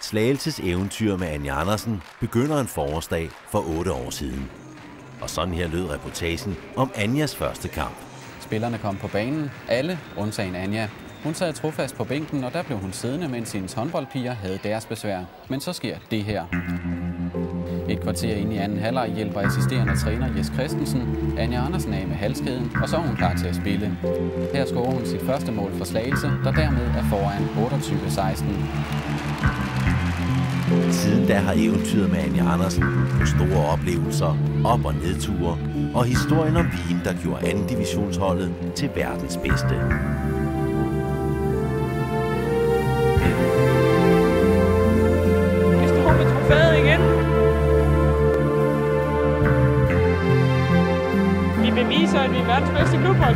Slagelses eventyr med Anja Andersen begynder en forårsdag for 8 år siden. Og sådan her lød reportagen om Anjas første kamp. Spillerne kom på banen, alle undtagen Anja. Hun sad trofast på bænken, og der blev hun siddende, mens hendes håndboldpiger havde deres besvær. Men så sker det her. Et kvarter inde i anden halvleg hjælper assisterende træner Jes Christensen Anja Andersen af med halskæden, og så er hun klar til at spille. Her scorer hun sit første mål for Slagelse, der dermed er foran 28-16. Siden da har eventyret med Anja Andersen store oplevelser, op- og nedture, og historien om pigen, der gjorde anden divisionsholdet til verdens bedste. Vi står med trofæet igen. Vi beviser, at vi er verdens bedste klubhold.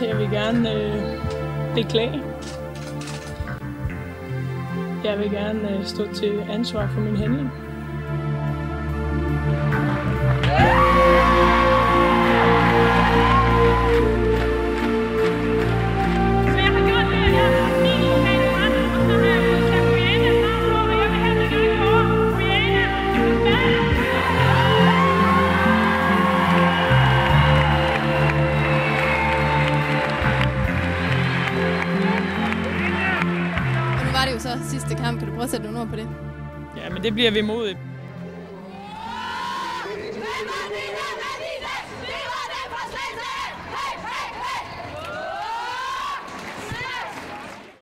Jeg vil gerne beklage. Jeg vil gerne stå til ansvar for min handling. Var det jo så sidste kamp. Kan du prøve at sætte nogle ord på det? Ja, men det bliver vi modigt.